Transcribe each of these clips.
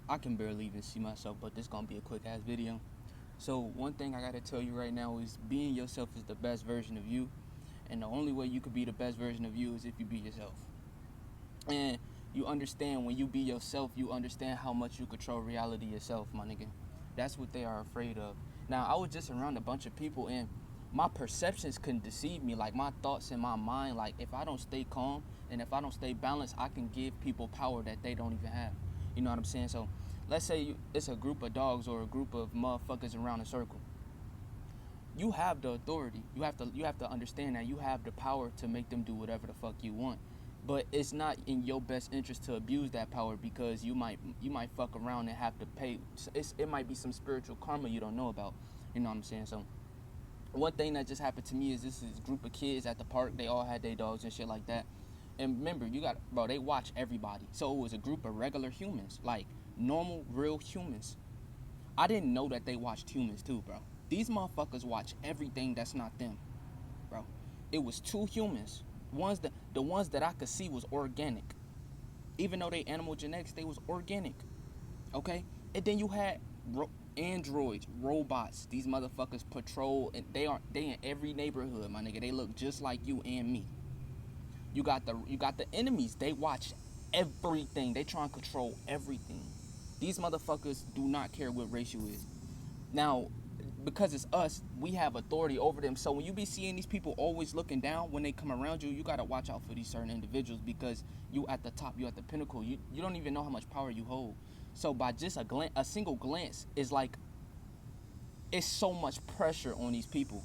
I can barely even see myself, but this gonna be a quick ass video. So one thing I gotta tell you right now is being yourself is the best version of you, and the only way you could be the best version of you is if you be yourself. And you understand when you be yourself, you understand how much you control reality yourself, my nigga. That's what they are afraid of. Now I was just around a bunch of people and my perceptions can deceive me, like my thoughts in my mind. Like if I don't stay calm and if I don't stay balanced, I can give people power that they don't even have. You know what I'm saying? So let's say it's a group of dogs or a group of motherfuckers around a circle. You have the authority. You have to understand that you have the power to make them do whatever the fuck you want. But it's not in your best interest to abuse that power because you might fuck around and have to pay. It might be some spiritual karma you don't know about. You know what I'm saying? So one thing that just happened to me is this is a group of kids at the park. They all had their dogs and shit like that. And remember, they watch everybody. So it was a group of regular humans, like normal, real humans. I didn't know that they watched humans too, bro. These motherfuckers watch everything that's not them, bro. It was two humans. The ones that I could see was organic. Even though they animal genetics, they was organic. Okay? And then you had androids, robots. These motherfuckers patrol and they in every neighborhood, my nigga. They look just like you and me. You got the enemies. They watch everything. They try and control everything. These motherfuckers do not care what race you is. Now, because it's us, we have authority over them. So when you be seeing these people always looking down when they come around you, you gotta watch out for these certain individuals because you at the top, you at the pinnacle. You don't even know how much power you hold. So by just a single glance is like, it's so much pressure on these people.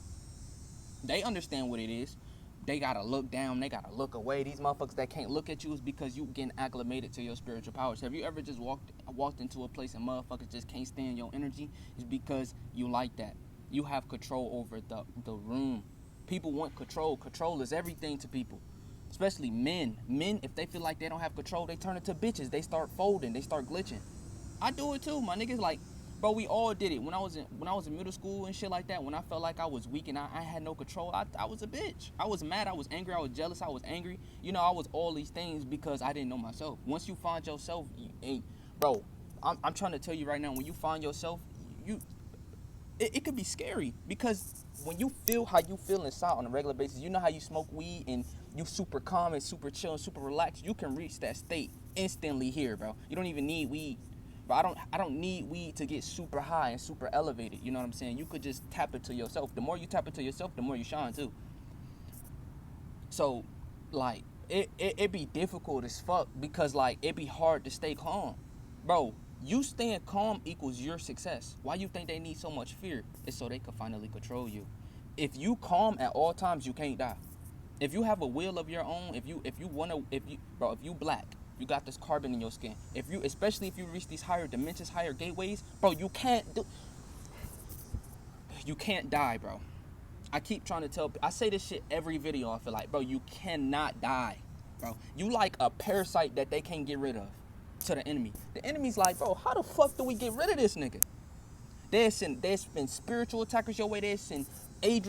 They understand what it is. They gotta look down, they gotta look away. These motherfuckers that can't look at you is because you getting acclimated to your spiritual powers. Have you ever just walked into a place and motherfuckers just can't stand your energy? It's because you like that. You have control over the room. People want control. Control is everything to people. Especially men. Men, if they feel like they don't have control, they turn into bitches. They start folding, they start glitching. I do it too. My niggas like, bro, we all did it. When I was in middle school and shit like that, when I felt like I was weak and I had no control, I was a bitch. I was mad, I was angry, I was jealous, I was angry. You know, I was all these things because I didn't know myself. Once you find yourself, bro, I'm trying to tell you right now, when you find yourself, it could be scary because when you feel how you feel inside on a regular basis, you know how you smoke weed and you super calm and super chill and super relaxed, you can reach that state instantly here, bro. You don't even need weed. But I don't need weed to get super high and super elevated. You know what I'm saying? You could just tap into yourself. The more you tap into yourself, the more you shine too. So, like, it be difficult as fuck because like it be hard to stay calm. Bro, you staying calm equals your success. Why you think they need so much fear? It's so they can finally control you. If you calm at all times, you can't die. If you have a will of your own, if you black, you got this carbon in your skin. Especially if you reach these higher dimensions, higher gateways, bro, you can't die, bro. I keep trying to I say this shit every video. I feel like, bro, you cannot die, bro. You like a parasite that they can't get rid of to the enemy. The enemy's like, bro, how the fuck do we get rid of this nigga? There's been spiritual attackers your way. There's send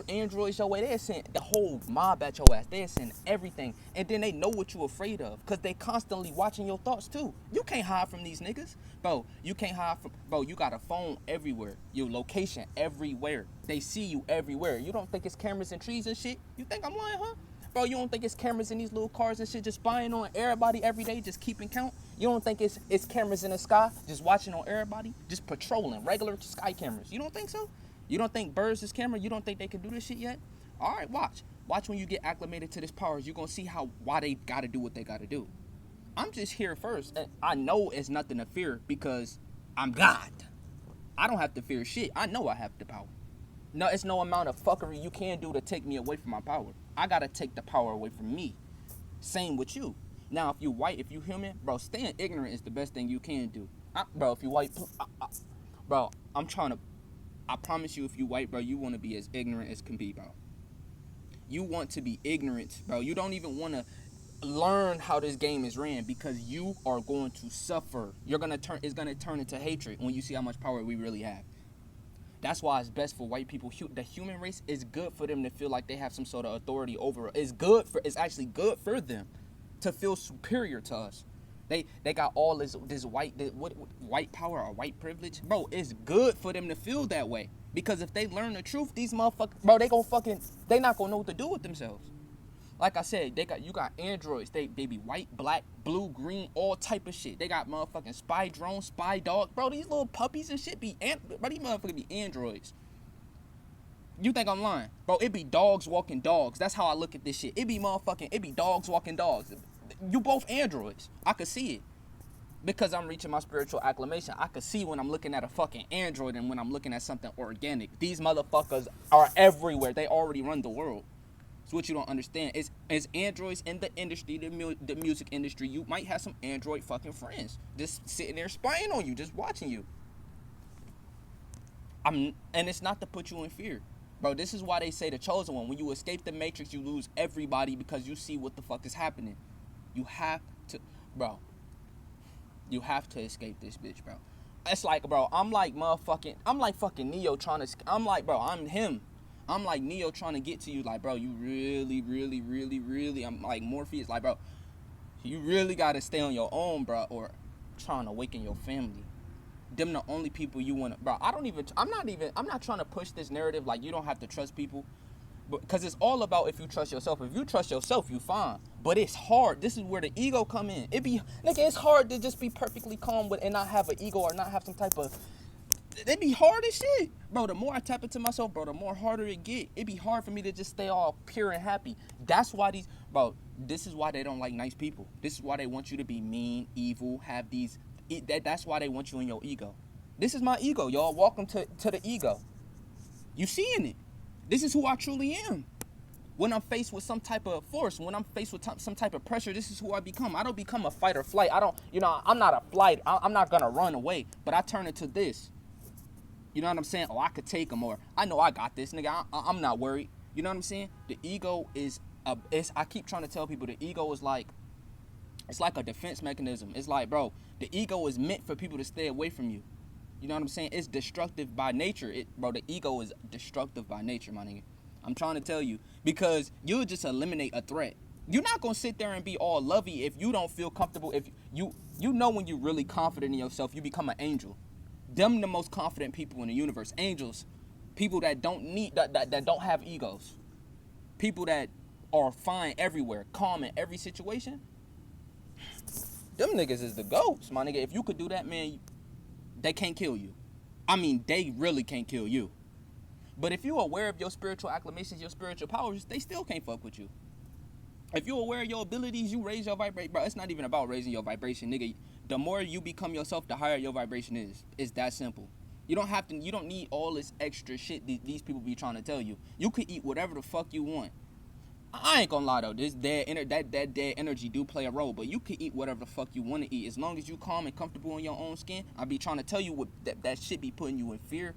androids your way. There's send the whole mob at your ass. There's send everything. And then they know what you're afraid of because they constantly watching your thoughts too. You can't hide from these niggas. Bro, you can't hide from... Bro, you got a phone everywhere. Your location everywhere. They see you everywhere. You don't think it's cameras and trees and shit? You think I'm lying, huh? Bro, you don't think it's cameras in these little cars and shit just spying on everybody every day, just keeping count? You don't think it's cameras in the sky just watching on everybody, just patrolling, regular sky cameras? You don't think so? You don't think birds is camera? You don't think they can do this shit yet? All right, watch. Watch when you get acclimated to this power. You're going to see why they got to do what they got to do. I'm just here first. And I know it's nothing to fear because I'm God. I don't have to fear shit. I know I have the power. No, it's no amount of fuckery you can do to take me away from my power. I gotta take the power away from me. Same with you. Now, if you white, if you human, bro, staying ignorant is the best thing you can do. Bro, if you white, bro, I promise you, if you white, bro, you want to be as ignorant as can be, bro. You want to be ignorant, bro. You don't even want to learn how this game is ran because you are going to suffer. It's gonna turn into hatred when you see how much power we really have. That's why it's best for white people. The human race is good for them to feel like they have some sort of authority over us. It's actually good for them to feel superior to us. They got all this white power or white privilege, bro. It's good for them to feel that way, because if they learn the truth, these motherfuckers, bro, they not gonna know what to do with themselves. Like I said, you got androids. They be white, black, blue, green, all type of shit. They got motherfucking spy drones, spy dogs, bro. These little puppies and shit bro, these motherfuckers be androids. You think I'm lying? Bro, it be dogs walking dogs. That's how I look at this shit. It be dogs walking dogs. You both androids. I could see it. Because I'm reaching my spiritual acclimation, I could see when I'm looking at a fucking android and when I'm looking at something organic. These motherfuckers are everywhere. They already run the world. It's what you don't understand. It's androids in the industry, the music industry. You might have some android fucking friends just sitting there spying on you, just watching you. And it's not to put you in fear. Bro, this is why they say the chosen one. When you escape the matrix, you lose everybody because you see what the fuck is happening. You have to, bro. You have to escape this bitch, bro. It's like, bro, I'm like fucking Neo trying to, I'm him. I'm like Neo trying to get to you, like, bro, you really, I'm like Morpheus, like, bro, you really got to stay on your own, bro, or trying to awaken your family. Them the only people you want to, bro, I'm not trying to push this narrative like you don't have to trust people, because it's all about if you trust yourself. If you trust yourself, you fine. But it's hard. This is where the ego come in. It's hard to just be perfectly calm and not have an ego or not have some type of, it be hard as shit. Bro, the more I tap into myself, bro, the more harder it get. It be hard for me to just stay all pure and happy. That's why this is why they don't like nice people. This is why they want you to be mean, evil, have these, that's why they want you in your ego. This is my ego, y'all. Welcome to the ego. You seeing it. This is who I truly am. When I'm faced with some type of force, when I'm faced with some type of pressure, this is who I become. I don't become a fight or flight. I'm not a flight. I'm not going to run away, but I turn into this. You know what I'm saying? Oh, I could take them, or I know I got this, nigga. I'm not worried. You know what I'm saying? The ego is, I keep trying to tell people the ego is like, it's like a defense mechanism. It's like, bro, the ego is meant for people to stay away from you. You know what I'm saying? It's destructive by nature. Bro, the ego is destructive by nature, my nigga. I'm trying to tell you, because you'll just eliminate a threat. You're not going to sit there and be all lovey if you don't feel comfortable. If you know when you're really confident in yourself, you become an angel. Them the most confident people in the universe. Angels. People that don't need, that don't have egos. People that are fine everywhere, calm in every situation. Them niggas is the goats, my nigga. If you could do that, man, they can't kill you. I mean, they really can't kill you. But if you're aware of your spiritual acclamations, your spiritual powers, they still can't fuck with you. If you're aware of your abilities, you raise your vibration. Bro, it's not even about raising your vibration, nigga. The more you become yourself, the higher your vibration is. It's that simple. You don't need all this extra shit these people be trying to tell you. You could eat whatever the fuck you want. I ain't gonna lie though, that dead energy do play a role, but you can eat whatever the fuck you want to eat as long as you calm and comfortable in your own skin. I be trying to tell you what that shit be putting you in fear.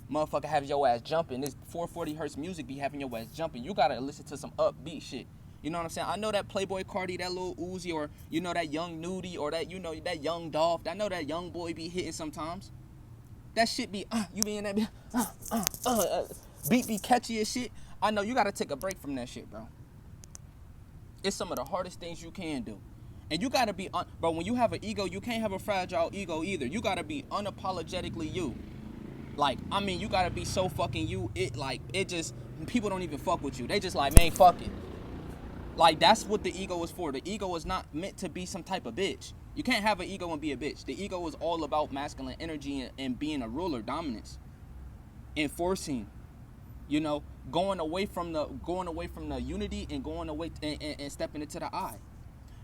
Motherfucker have your ass jumping. This 440 hertz music be having your ass jumping. You gotta listen to some upbeat shit. You know what I'm saying? I know that Playboy Cardi, that little Uzi, or you know that young Nudie, or that that young Dolph. I know that young boy be hitting sometimes. That shit be you be in that beat be catchy as shit. I know you gotta take a break from that shit, bro. It's some of the hardest things you can do. And you gotta be, bro, when you have an ego, you can't have a fragile ego either. You gotta be unapologetically you. Like, I mean, you gotta be so fucking you, it just, people don't even fuck with you. They just like, man, fuck it. Like, that's what the ego is for. The ego is not meant to be some type of bitch. You can't have an ego and be a bitch. The ego is all about masculine energy and being a ruler, dominance, enforcing, you know, going away from the unity and going away and stepping into the I.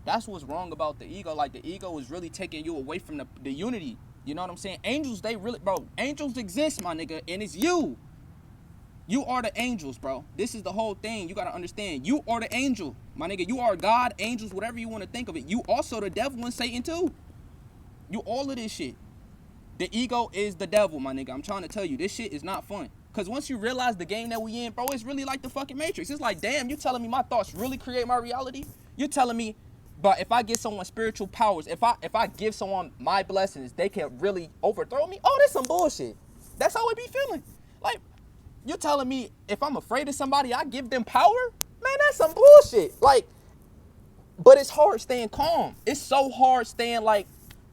That's what's wrong about the ego. Like, the ego is really taking you away from the unity. You know what I'm saying? Angels, angels exist, my nigga, and it's you. You are the angels, bro. This is the whole thing. You gotta understand. You are the angel, my nigga. You are God, angels, whatever you want to think of it. You also the devil and Satan too. You all of this shit. The ego is the devil, my nigga. I'm trying to tell you, this shit is not fun. Because once you realize the game that we in, bro, it's really like the fucking Matrix. It's like, damn, you telling me my thoughts really create my reality? You're telling me, but if I give someone spiritual powers, if I give someone my blessings, they can really overthrow me? Oh, that's some bullshit. That's how it be feeling. Like, you're telling me if I'm afraid of somebody, I give them power? Man, that's some bullshit. Like, But it's hard staying calm. It's so hard staying like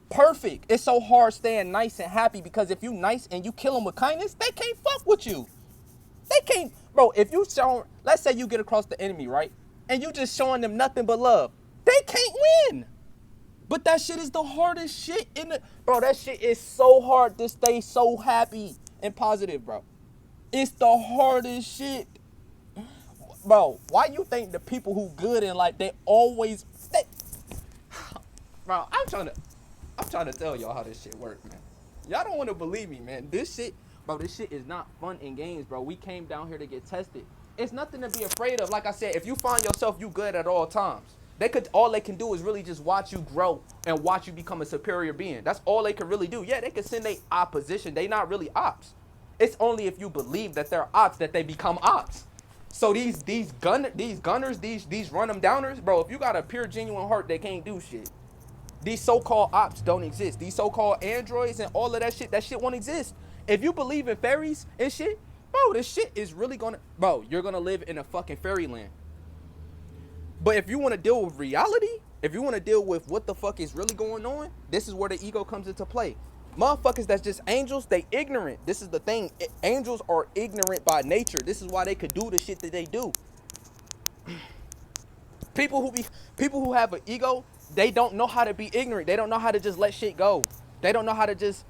perfect. It's so hard staying nice and happy, because if you nice and you kill them with kindness, they can't fuck with you. They can't, bro. If you show, let's say you get across the enemy, right, and you just showing them nothing but love, they can't win. But that shit is the hardest shit in the, bro. That shit is so hard to stay so happy and positive, bro. It's the hardest shit, bro. Why you think the people who good in life, they always, bro? I'm trying to tell y'all how this shit works, man. Y'all don't want to believe me, man. This shit, bro, this shit is not fun and games, bro. We came down here to get tested. It's nothing to be afraid of. Like I said, if you find yourself you good at all times, all they can do is really just watch you grow and watch you become a superior being. That's all they can really do. Yeah, they can send their opposition. They not really ops. It's only if you believe that they're ops that they become ops. So these gunners, these run them downers, bro, if you got a pure genuine heart, they can't do shit. These so-called ops don't exist. These so-called androids and all of that shit won't exist. If you believe in fairies and shit, bro, this shit is really gonna, bro, you're gonna live in a fucking fairyland. But if you want to deal with reality, if you want to deal with what the fuck is really going on, this is where the ego comes into play. Motherfuckers that's just angels, they ignorant. This is the thing. Angels are ignorant by nature. This is why they could do the shit that they do. People who have an ego, they don't know how to be ignorant. They don't know how to just let shit go. They don't know how to just,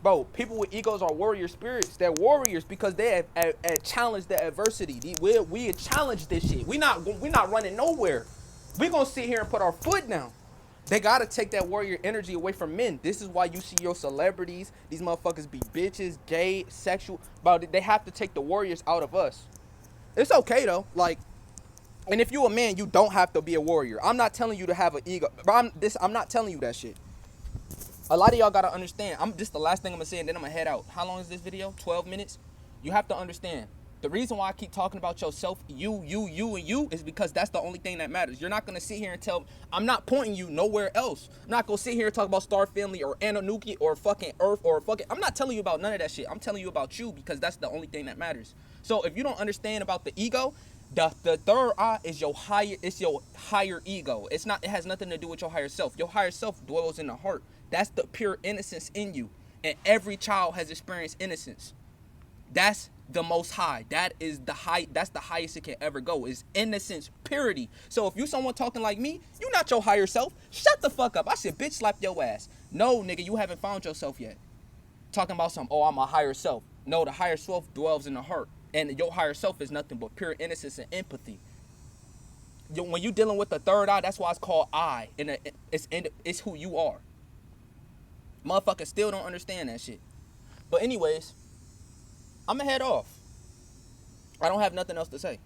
bro, people with egos are warrior spirits. They're warriors because they have challenged the adversity. We challenge this shit. We not running nowhere. We gonna sit here and put our foot down. They gotta take that warrior energy away from men. This is why you see your celebrities, these motherfuckers be bitches, gay, sexual. Bro, they have to take the warriors out of us. It's okay though, like. And if you a man, you don't have to be a warrior. I'm not telling you to have an ego. But I'm not telling you that shit. A lot of y'all gotta understand. This the last thing I'm gonna say, and then I'm gonna head out. How long is this video? 12 minutes? You have to understand. The reason why I keep talking about yourself, you, and you, is because that's the only thing that matters. You're not gonna sit here and tell. I'm not pointing you nowhere else. I'm not gonna sit here and talk about Star Family or Anunnaki or fucking Earth or fucking. I'm not telling you about none of that shit. I'm telling you about you, because that's the only thing that matters. So if you don't understand about the ego, the third eye is your higher ego. It has nothing to do with your higher self. Your higher self dwells in the heart. That's the pure innocence in you. And every child has experienced innocence. That's the most high. That's the highest it can ever go, is innocence, purity. So if you someone talking like me, you not your higher self. Shut the fuck up. I said, bitch, slap your ass. No, nigga, you haven't found yourself yet. Talking about I'm a higher self. No, the higher self dwells in the heart. And your higher self is nothing but pure innocence and empathy. When you're dealing with the third eye, that's why it's called I. And it's who you are. Motherfuckers still don't understand that shit. But anyways, I'm going to head off. I don't have nothing else to say.